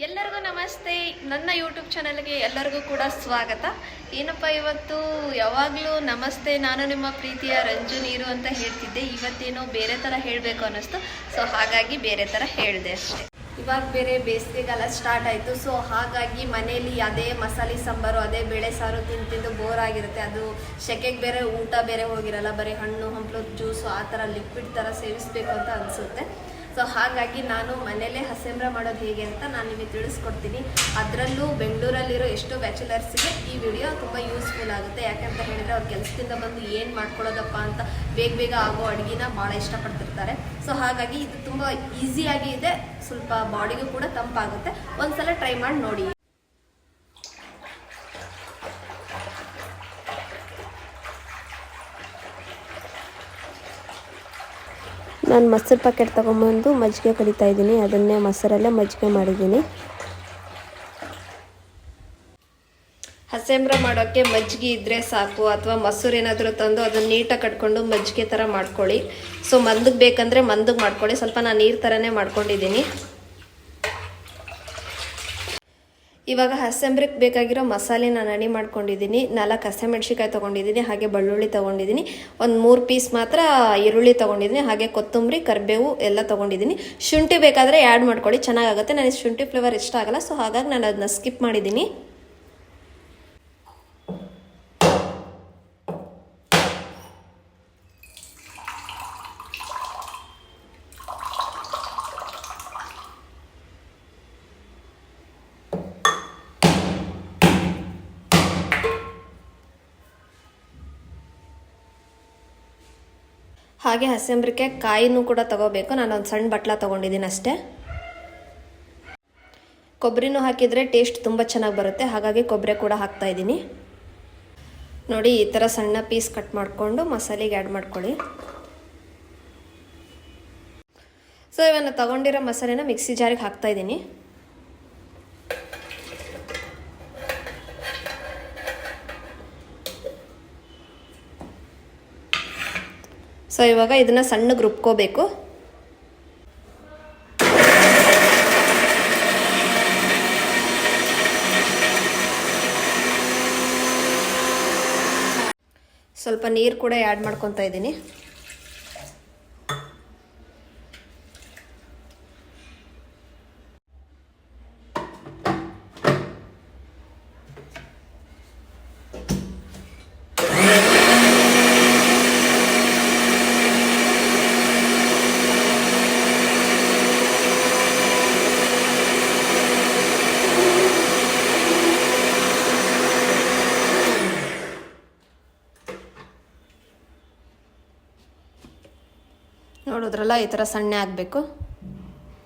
ಎಲ್ಲರಿಗೂ ನಮಸ್ತೆ. ನನ್ನ ಯೂಟ್ಯೂಬ್ ಚಾನಲ್ಗೆ ಎಲ್ಲರಿಗೂ ಕೂಡ ಸ್ವಾಗತ. ಏನಪ್ಪ ಇವತ್ತು ಯಾವಾಗಲೂ ನಮಸ್ತೆ ನಾನು ನಿಮ್ಮ ಪ್ರೀತಿಯ ರಂಜು ನೀರು ಅಂತ ಹೇಳ್ತಿದ್ದೆ. ಇವತ್ತೇನೋ ಬೇರೆ ಥರ ಹೇಳಬೇಕು ಅನ್ನಿಸ್ತು, ಸೊ ಹಾಗಾಗಿ ಬೇರೆ ಥರ ಹೇಳಿದೆ ಅಷ್ಟೇ. ಇವಾಗ ಬೇರೆ ಬೇಸಿಗೆಗಾಲ ಸ್ಟಾರ್ಟ್ ಆಯಿತು, ಸೊ ಹಾಗಾಗಿ ಮನೇಲಿ ಅದೇ ಮಸಾಲೆ ಸಾಂಬಾರು ಅದೇ ಬೇಳೆ ಸಾರು ತಿಂದು ಬೋರ್ ಆಗಿರುತ್ತೆ. ಅದು ಸೆಕೆಗೆ ಬೇರೆ ಊಟ ಬೇರೆ ಹೋಗಿರಲ್ಲ, ಬರೀ ಹಣ್ಣು ಹಂಪಲು ಜ್ಯೂಸು ಆ ಥರ ಲಿಕ್ವಿಡ್ ಥರ ಸೇವಿಸಬೇಕು ಅಂತ ಅನಿಸುತ್ತೆ. ಸೊ ಹಾಗಾಗಿ ನಾನು ಮನೇಲೇ ಹಸೆಂಬ್ರ ಮಾಡೋದು ಹೇಗೆ ಅಂತ ನಾನು ನಿಮಗೆ ತಿಳಿಸ್ಕೊಡ್ತೀನಿ. ಅದರಲ್ಲೂ ಬೆಂಗಳೂರಲ್ಲಿರೋ ಎಷ್ಟೋ ಬ್ಯಾಚುಲರ್ಸ್ಗೆ ಈ ವಿಡಿಯೋ ತುಂಬ ಯೂಸ್ಫುಲ್ ಆಗುತ್ತೆ. ಯಾಕಂತ ಹೇಳಿದರೆ ಅವ್ರು ಕೆಲಸದಿಂದ ಬಂದು ಏನು ಮಾಡ್ಕೊಳ್ಳೋದಪ್ಪ ಅಂತ ಬೇಗ ಆಗೋ ಅಡುಗೆನ ಭಾಳ ಇಷ್ಟಪಡ್ತಿರ್ತಾರೆ. ಸೊ ಹಾಗಾಗಿ ಇದು ತುಂಬ ಈಸಿಯಾಗಿ ಇದೆ, ಸ್ವಲ್ಪ ಬಾಡಿಗೂ ಕೂಡ ತಂಪಾಗುತ್ತೆ. ಒಂದ್ಸಲ ಟ್ರೈ ಮಾಡಿ ನೋಡಿ. ನಾನು ಮೊಸರು ಪ್ಯಾಕೆಟ್ ತೊಗೊಂಬಂದು ಮಜ್ಜಿಗೆ ಕಲಿತಾ ಇದ್ದೀನಿ. ಅದನ್ನೇ ಮೊಸರಲ್ಲೇ ಮಜ್ಜಿಗೆ ಮಾಡಿದ್ದೀನಿ. ಹಸೆಂಬ್ರ ಮಾಡೋಕ್ಕೆ ಮಜ್ಜಿಗೆ ಇದ್ದರೆ ಸಾಕು, ಅಥವಾ ಮೊಸರು ಏನಾದರೂ ತಂದು ಅದನ್ನು ನೀಟಾಗಿ ಕಟ್ಕೊಂಡು ಮಜ್ಜಿಗೆ ಥರ ಮಾಡ್ಕೊಳ್ಳಿ. ಸೊ ಮಂದಕ್ಕೆ ಬೇಕಂದರೆ ಮಂದಕ್ಕೆ ಮಾಡ್ಕೊಳ್ಳಿ. ಸ್ವಲ್ಪ ನಾನು ನೀರು ಥರನೇ ಮಾಡ್ಕೊಂಡಿದ್ದೀನಿ. ಇವಾಗ ಹಸೆಂಬ್ರಿಗೆ ಬೇಕಾಗಿರೋ ಮಸಾಲೆ ನಾನು ರೆಡಿ ಮಾಡ್ಕೊಂಡಿದ್ದೀನಿ. 4 ಹಸಿಮೆಣ್ಸಿಕಾಯಿ ತೊಗೊಂಡಿದ್ದೀನಿ, ಹಾಗೆ ಬೆಳ್ಳುಳ್ಳಿ ತೊಗೊಂಡಿದ್ದೀನಿ, ಒಂದು 3 ಪೀಸ್ ಮಾತ್ರ ಈರುಳ್ಳಿ ತೊಗೊಂಡಿದ್ದೀನಿ, ಹಾಗೆ ಕೊತ್ತಂಬರಿ ಕರಿಬೇವು ಎಲ್ಲ ತೊಗೊಂಡಿದ್ದೀನಿ. ಶುಂಠಿ ಬೇಕಾದರೆ ಆ್ಯಡ್ ಮಾಡ್ಕೊಳ್ಳಿ, ಚೆನ್ನಾಗಾಗುತ್ತೆ. ನನಗೆ ಶುಂಠಿ ಫ್ಲೇವರ್ ಇಷ್ಟ ಆಗಲ್ಲ, ಸೊ ಹಾಗಾಗಿ ನಾನು ಅದನ್ನ ಸ್ಕಿಪ್ ಮಾಡಿದ್ದೀನಿ. ಹಾಗೆ ಹಸೆಂಬ್ರಿಗೆ ಕಾಯಿನೂ ಕೂಡ ತಗೋಬೇಕು. ನಾನು ಒಂದು ಸಣ್ಣ ಬಟ್ಲ ತೊಗೊಂಡಿದ್ದೀನಿ ಅಷ್ಟೇ. ಕೊಬ್ಬರಿನೂ ಹಾಕಿದರೆ ಟೇಸ್ಟ್ ತುಂಬ ಚೆನ್ನಾಗಿ ಬರುತ್ತೆ, ಹಾಗಾಗಿ ಕೊಬ್ಬರಿ ಕೂಡ ಹಾಕ್ತಾ ಇದ್ದೀನಿ. ನೋಡಿ, ಈ ಥರ ಸಣ್ಣ ಪೀಸ್ ಕಟ್ ಮಾಡಿಕೊಂಡು ಮಸಾಲೆಗೆ ಆ್ಯಡ್ ಮಾಡ್ಕೊಳ್ಳಿ. ಸೊ ಇವನ್ನ ತಗೊಂಡಿರೋ ಮಸಾಲೆನ ಮಿಕ್ಸಿ ಜಾರಿಗೆ ಹಾಕ್ತಾ ಇದ್ದೀನಿ. ಸೊ ಇವಾಗ ಇದನ್ನು ಸಣ್ಣಗೆ ರುಬ್ಕೋಬೇಕು. ಸ್ವಲ್ಪ ನೀರು ಕೂಡ ಆ್ಯಡ್ ಮಾಡ್ಕೊತಾ ಇದ್ದೀನಿ. ನೋಡಿದ್ರಲ್ಲ, ಈ ಥರ ಸಣ್ಣ ಆಗಬೇಕು.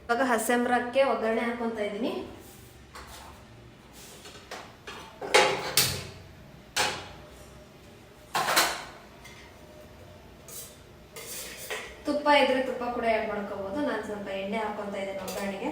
ಇವಾಗ ಹಸೆಂಬ್ರಕ್ಕೆ ಒಗ್ಗರಣೆ ಹಾಕ್ಕೊತಾ ಇದ್ದೀನಿ. ತುಪ್ಪ ಇದ್ರೆ ತುಪ್ಪ ಕೂಡ ಆ್ಯಡ್ ಮಾಡ್ಕೋಬೋದು. ನಾನು ಸ್ವಲ್ಪ ಎಣ್ಣೆ ಹಾಕ್ಕೊತಾ ಇದ್ದೀನಿ ಒಗ್ಗರಣೆಗೆ.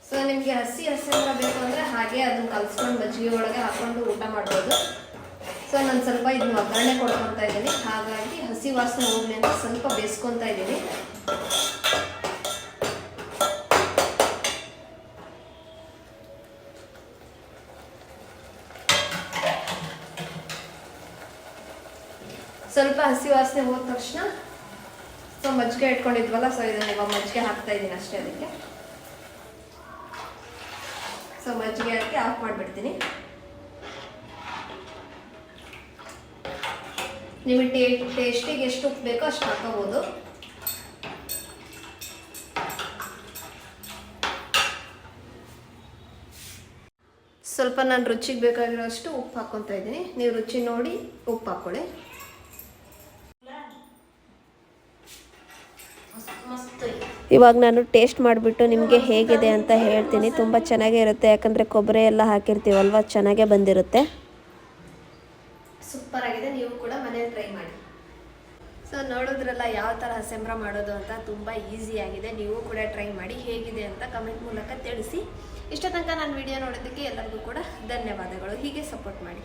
ಸೊ ನಿಮಗೆ ಹಸೆಂಬ್ರ ಬೇಕು ಅಂದರೆ ಹಾಗೆ ಅದನ್ನ ಕಲ್ಸ್ಕೊಂಡು ಮಜ್ಜಿಗೆ ಒಳಗೆ ಹಾಕೊಂಡು ಊಟ ಮಾಡ್ಬೋದು. ಸೊ ನಾನು ಸ್ವಲ್ಪ ಇದನ್ನ ಒಗ್ಗರಣೆ ಕೊಡ್ಕೊತಾ ಇದ್ದೀನಿ, ಹಾಗಾಗಿ ಹಸಿ ವಾಸನೆ ಹೋಗ್ಲಿ ಅಂತ ಸ್ವಲ್ಪ ಬೇಯಿಸ್ಕೊತಾ ಇದ್ದೀನಿ. ಸ್ವಲ್ಪ ಹಸಿ ವಾಸನೆ ಹೋದ ತಕ್ಷಣ ಸೊ ಮಜ್ಜಿಗೆ ಇಟ್ಕೊಂಡಿದ್ವಲ್ಲ, ಸೊ ಇದನ್ನ ಇವಾಗ ಮಜ್ಜಿಗೆ ಹಾಕ್ತಾ ಇದ್ದೀನಿ ಅಷ್ಟೇ. ಅದಕ್ಕೆ ಸೊ ಮಜ್ಜಿಗೆ ಹಾಕಿ ಆಫ್ ಮಾಡಿಬಿಡ್ತೀನಿ. ನಿಮಗೆ ಟೇಸ್ಟಿಗೆ ಎಷ್ಟು ಉಪ್ಪು ಬೇಕೋ ಅಷ್ಟು ಹಾಕೋಬೋದು. ಸ್ವಲ್ಪ ನಾನು ರುಚಿಗೆ ಬೇಕಾಗಿರೋಷ್ಟು ಉಪ್ಪು ಹಾಕ್ಕೊತಾ ಇದ್ದೀನಿ. ನೀವು ರುಚಿ ನೋಡಿ ಉಪ್ಪು ಹಾಕ್ಕೊಳ್ಳಿ. ಇವಾಗ ನಾನು ಟೇಸ್ಟ್ ಮಾಡಿಬಿಟ್ಟು ನಿಮಗೆ ಹೇಗಿದೆ ಅಂತ ಹೇಳ್ತೀನಿ. ತುಂಬ ಚೆನ್ನಾಗೇ ಇರುತ್ತೆ, ಯಾಕಂದರೆ ಕೊಬ್ಬರಿ ಎಲ್ಲ ಹಾಕಿರ್ತೀವಲ್ವ, ಚೆನ್ನಾಗೇ ಬಂದಿರುತ್ತೆ. ಸೂಪರ್ ಆಗಿದೆ. ನೀವು ಕೂಡ ಮನೇಲಿ ಟ್ರೈ ಮಾಡಿ. ಸೊ ನೋಡಿದ್ರಲ್ಲ ಯಾವ ಥರ ಹಸೆಂಬ್ರ ಮಾಡೋದು ಅಂತ. ತುಂಬ ಈಸಿಯಾಗಿದೆ. ನೀವು ಕೂಡ ಟ್ರೈ ಮಾಡಿ. ಹೇಗಿದೆ ಅಂತ ಕಮೆಂಟ್ ಮೂಲಕ ತಿಳಿಸಿ. ಇಷ್ಟ ತನಕ ನಾನು ವಿಡಿಯೋ ನೋಡೋದಕ್ಕೆ ಎಲ್ಲರಿಗೂ ಕೂಡ ಧನ್ಯವಾದಗಳು. ಹೀಗೆ ಸಪೋರ್ಟ್ ಮಾಡಿ.